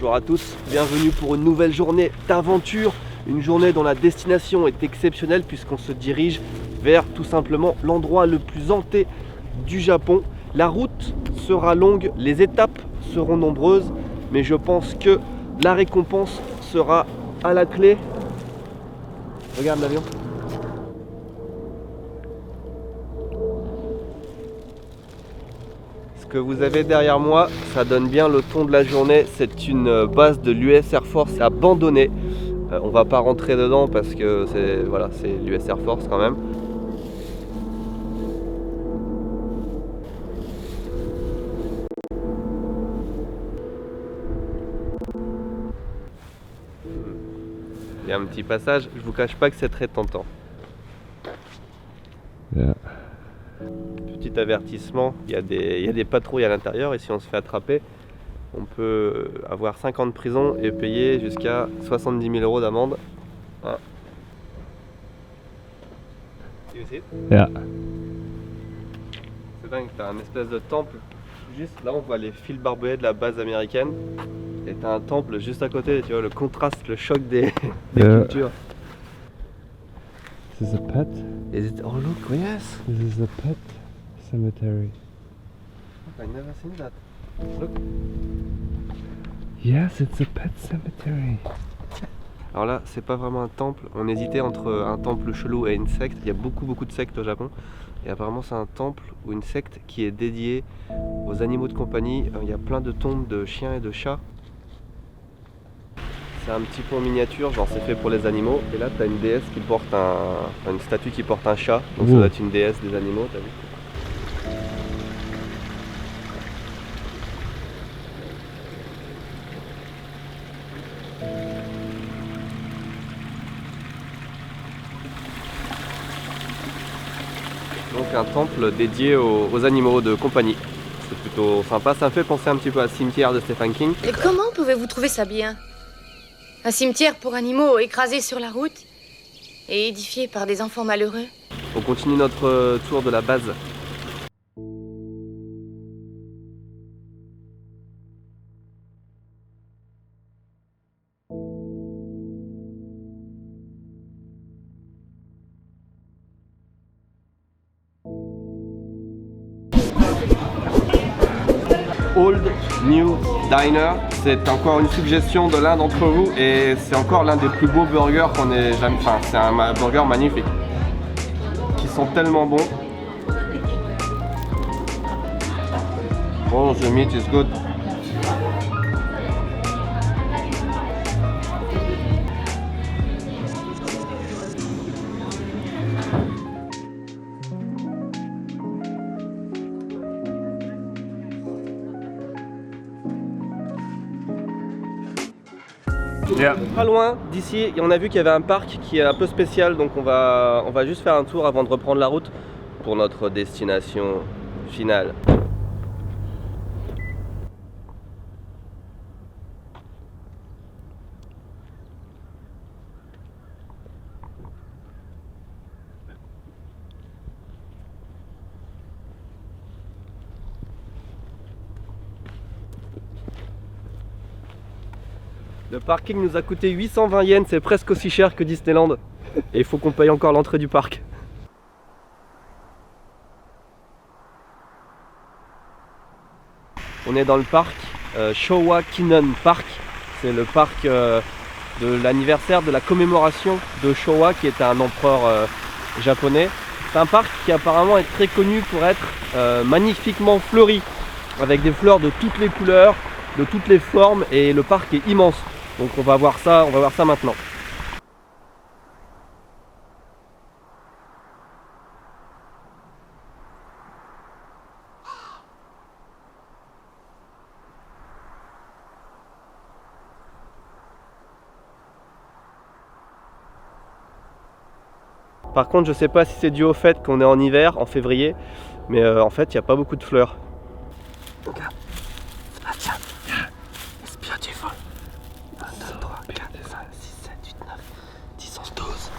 bonjour à tous, bienvenue pour une nouvelle journée d'aventure, une journée dont la destination est exceptionnelle puisqu'on se dirige vers tout simplement l'endroit le plus hanté du Japon. La route sera longue, les étapes seront nombreuses, mais je pense que la récompense sera à la clé. Regarde l'avion. Ce que vous avez derrière moi, ça donne bien le ton de la journée. C'est une base de l'US Air Force abandonnée. On va pas rentrer dedans parce que c'est l'US Air Force quand même. Il y a un petit passage, je vous cache pas que c'est très tentant. Yeah. Petit avertissement, il y a des patrouilles à l'intérieur et si on se fait attraper, on peut avoir 5 ans de prison et payer jusqu'à 70 000 € d'amende. Ah. Yeah. C'est dingue, t'as un espèce de temple. Juste là, on voit les fils barbelés de la base américaine. Et t'as un temple juste à côté, tu vois, le contraste, le choc des cultures. This is a pet. Oh look, yes! This is a pet cemetery. I never seen that. Look. Yes, it's a pet cemetery. Alors là, c'est pas vraiment un temple. On hésitait entre un temple chelou et une secte. Il y a beaucoup de sectes au Japon. Et apparemment, c'est un temple ou une secte qui est dédiée aux animaux de compagnie. Il y a plein de tombes de chiens et de chats. C'est un petit pont miniature, genre c'est fait pour les animaux. Et là, t'as une déesse qui porte une statue qui porte un chat. Donc ça doit être une déesse des animaux, t'as vu? Donc un temple dédié aux animaux de compagnie. C'est plutôt sympa, ça me fait penser un petit peu à Cimetière de Stephen King. Et comment pouvez-vous trouver ça bien? Un cimetière pour animaux écrasés sur la route et édifié par des enfants malheureux? On continue notre tour de la base. Old New Diner, c'est encore une suggestion de l'un d'entre vous et c'est encore l'un des plus beaux burgers qu'on ait jamais. Enfin, c'est un burger magnifique. Qui sont tellement bons. Oh, the meat is good. Yeah. Pas loin d'ici, on a vu qu'il y avait un parc qui est un peu spécial, donc on va juste faire un tour avant de reprendre la route pour notre destination finale. Le parking nous a coûté 820 yens, c'est presque aussi cher que Disneyland. Et il faut qu'on paye encore l'entrée du parc. On est dans le parc Showa Kinnon Park. C'est le parc de l'anniversaire de la commémoration de Showa qui était un empereur japonais. C'est un parc qui apparemment est très connu pour être magnifiquement fleuri. Avec des fleurs de toutes les couleurs, de toutes les formes et le parc est immense. Donc on va voir ça maintenant. Par contre, je sais pas si c'est dû au fait qu'on est en hiver, en février, mais en fait, il n'y a pas beaucoup de fleurs. Regarde, Sébastien, it's beautiful. 1, 2, 3, 4, 5, 6, 7, 8, 9, 10, 11, 12.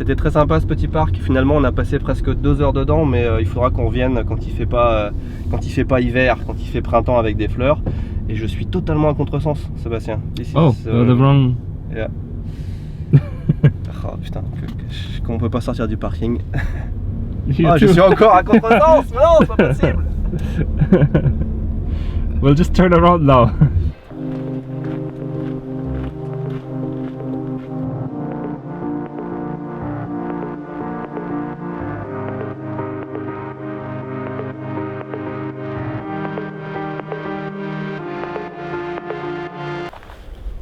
C'était très sympa ce petit parc. Finalement, on a passé presque 2 heures dedans, mais il faudra qu'on revienne quand il fait pas hiver, quand il fait printemps avec des fleurs. Et je suis totalement à contresens, Sébastien. Oh, you're the wrong. Yeah. Oh putain, qu'on peut pas sortir du parking. You Ah, je too. suis encore à contresens. Mais non, c'est pas possible. Well, just turn around now.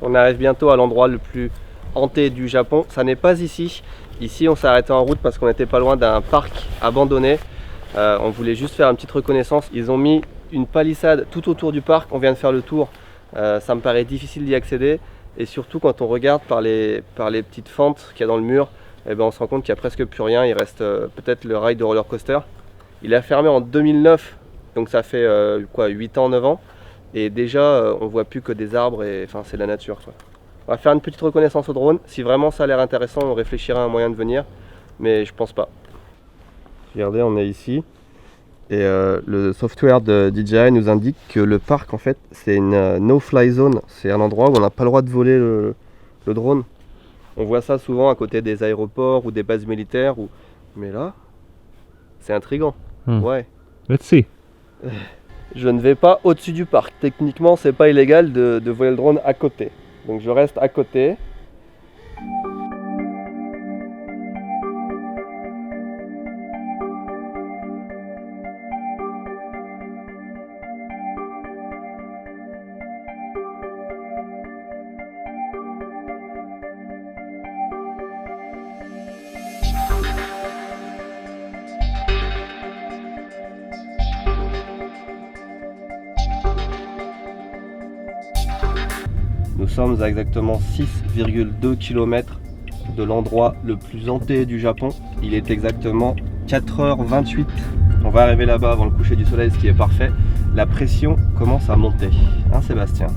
On arrive bientôt à l'endroit le plus hanté du Japon. Ça n'est pas ici. Ici, on s'est arrêté en route parce qu'on n'était pas loin d'un parc abandonné. On voulait juste faire une petite reconnaissance. Ils ont mis une palissade tout autour du parc. On vient de faire le tour. Ça me paraît difficile d'y accéder. Et surtout, quand on regarde par les petites fentes qu'il y a dans le mur, eh ben, on se rend compte qu'il n'y a presque plus rien. Il reste peut-être le rail de roller coaster. Il a fermé en 2009. Donc ça fait 8 ans, 9 ans. Et déjà, on voit plus que des arbres et enfin, c'est la nature, quoi. On va faire une petite reconnaissance au drone. Si vraiment ça a l'air intéressant, on réfléchira à un moyen de venir. Mais je pense pas. Regardez, on est ici. Et le software de DJI nous indique que le parc, en fait, c'est une no-fly zone. C'est un endroit où on n'a pas le droit de voler le drone. On voit ça souvent à côté des aéroports ou des bases militaires. Mais là, c'est intriguant. Ouais. Let's see. Je ne vais pas au-dessus du parc. Techniquement, c'est pas illégal de voler le drone à côté. Donc je reste à côté. Nous sommes à exactement 6,2 km de l'endroit le plus hanté du Japon. Il est exactement 4h28. On va arriver là-bas avant le coucher du soleil, ce qui est parfait. La pression commence à monter. Hein, Sébastien?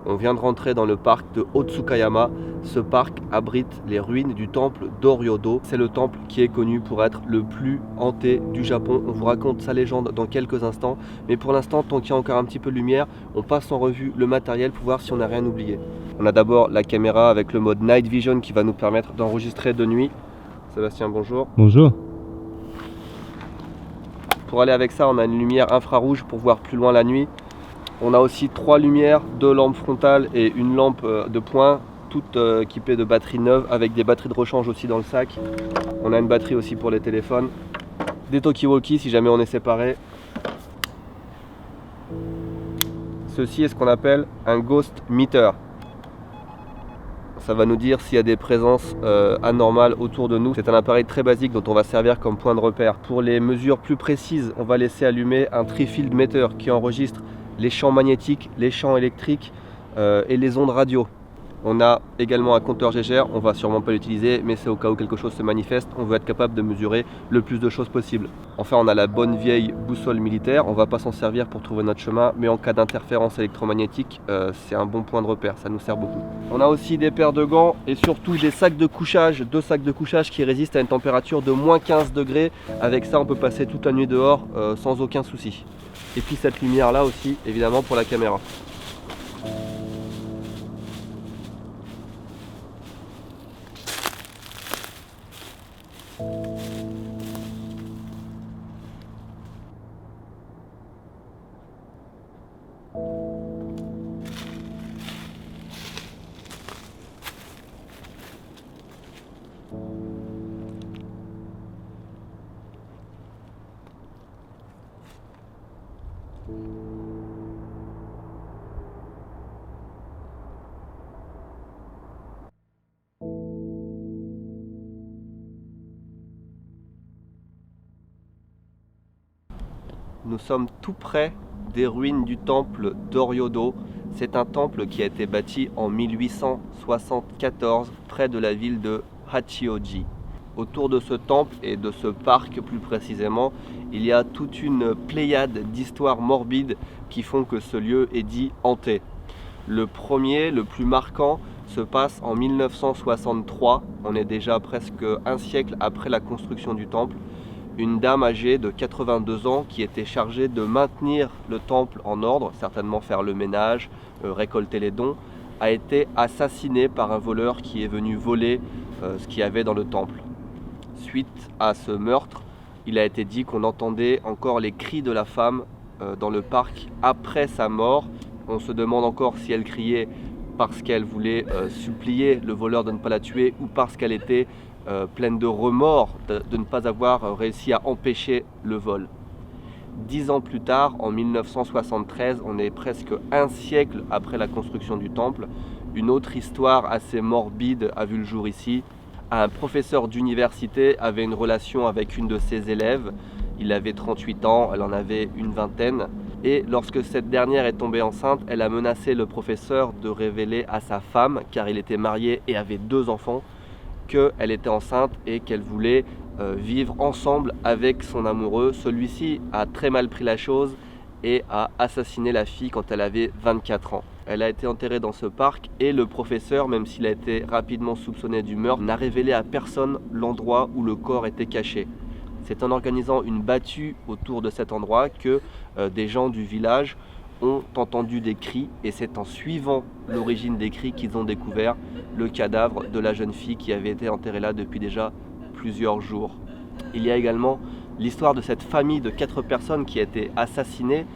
On vient de rentrer dans le parc de Otsukayama. Ce parc abrite les ruines du temple d'Oryodo. C'est le temple qui est connu pour être le plus hanté du Japon. On vous raconte sa légende dans quelques instants. Mais pour l'instant, tant qu'il y a encore un petit peu de lumière, on passe en revue le matériel pour voir si on n'a rien oublié. On a d'abord la caméra avec le mode Night Vision qui va nous permettre d'enregistrer de nuit. Sébastien, bonjour. Bonjour. Pour aller avec ça, on a une lumière infrarouge pour voir plus loin la nuit. On a aussi 3 lumières, 2 lampes frontales et une lampe de poing, toutes équipées de batteries neuves avec des batteries de rechange aussi dans le sac. On a une batterie aussi pour les téléphones, des talkie-walkie si jamais on est séparés. Ceci est ce qu'on appelle un ghost meter. Ça va nous dire s'il y a des présences anormales autour de nous. C'est un appareil très basique dont on va servir comme point de repère. Pour les mesures plus précises, on va laisser allumer un tri-field meter qui enregistre les champs magnétiques, les champs électriques et les ondes radio. On a également un compteur Geiger, on va sûrement pas l'utiliser, mais c'est au cas où quelque chose se manifeste, on veut être capable de mesurer le plus de choses possible. Enfin, on a la bonne vieille boussole militaire, on va pas s'en servir pour trouver notre chemin, mais en cas d'interférence électromagnétique, c'est un bon point de repère, ça nous sert beaucoup. On a aussi des paires de gants et surtout des sacs de couchage, 2 sacs de couchage qui résistent à une température de moins 15 degrés. Avec ça, on peut passer toute la nuit dehors sans aucun souci. Et puis cette lumière là aussi, évidemment pour la caméra. Nous sommes tout près des ruines du temple d'Oryodo. C'est un temple qui a été bâti en 1874 près de la ville de Hachioji. Autour de ce temple et de ce parc plus précisément, il y a toute une pléiade d'histoires morbides qui font que ce lieu est dit hanté. Le premier, le plus marquant, se passe en 1963. On est déjà presque un siècle après la construction du temple. Une dame âgée de 82 ans qui était chargée de maintenir le temple en ordre, certainement faire le ménage, récolter les dons, a été assassinée par un voleur qui est venu voler ce qu'il y avait dans le temple. Suite à ce meurtre, il a été dit qu'on entendait encore les cris de la femme dans le parc après sa mort. On se demande encore si elle criait parce qu'elle voulait supplier le voleur de ne pas la tuer ou parce qu'elle était pleine de remords de ne pas avoir réussi à empêcher le vol. 10 ans plus tard, en 1973, on est presque un siècle après la construction du temple, une autre histoire assez morbide a vu le jour ici. Un professeur d'université avait une relation avec une de ses élèves. Il avait 38 ans, elle en avait une vingtaine. Et lorsque cette dernière est tombée enceinte, elle a menacé le professeur de révéler à sa femme, car il était marié et avait 2 enfants, qu'elle était enceinte et qu'elle voulait vivre ensemble avec son amoureux. Celui-ci a très mal pris la chose et a assassiné la fille quand elle avait 24 ans. Elle a été enterrée dans ce parc et le professeur, même s'il a été rapidement soupçonné du meurtre, n'a révélé à personne l'endroit où le corps était caché. C'est en organisant une battue autour de cet endroit que des gens du village ont entendu des cris et c'est en suivant l'origine des cris qu'ils ont découvert le cadavre de la jeune fille qui avait été enterrée là depuis déjà plusieurs jours. Il y a également l'histoire de cette famille de 4 personnes qui a été assassinée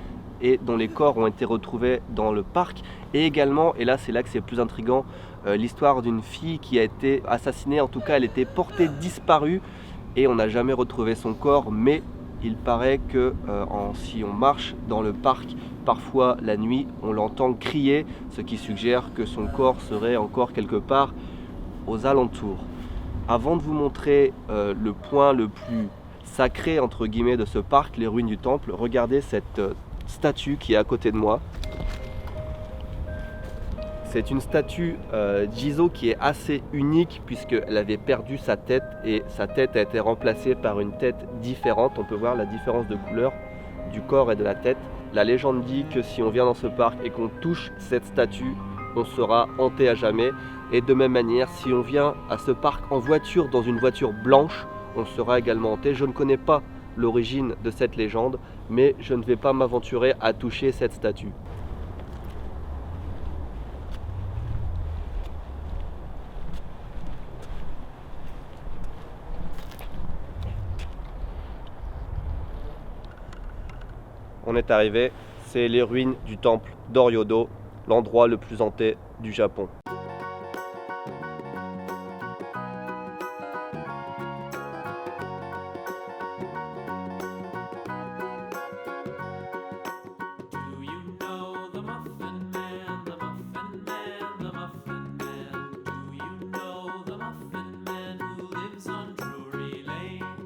et dont les corps ont été retrouvés dans le parc. Et également, et là c'est là que c'est plus intriguant, l'histoire d'une fille qui a été assassinée, en tout cas elle était portée disparue et on n'a jamais retrouvé son corps, mais il paraît que si on marche dans le parc, parfois la nuit, on l'entend crier, ce qui suggère que son corps serait encore quelque part aux alentours. Avant de vous montrer le point le plus sacré entre guillemets de ce parc, les ruines du temple, regardez cette statue qui est à côté de moi. C'est une statue Jizo qui est assez unique puisqu'elle avait perdu sa tête et sa tête a été remplacée par une tête différente. On peut voir la différence de couleur du corps et de la tête. La légende dit que si on vient dans ce parc et qu'on touche cette statue, on sera hanté à jamais. Et de même manière, si on vient à ce parc en voiture, dans une voiture blanche, on sera également hanté. Je ne connais pas l'origine de cette légende, mais je ne vais pas m'aventurer à toucher cette statue. On est arrivé, c'est les ruines du temple d'Oryodo, l'endroit le plus hanté du Japon.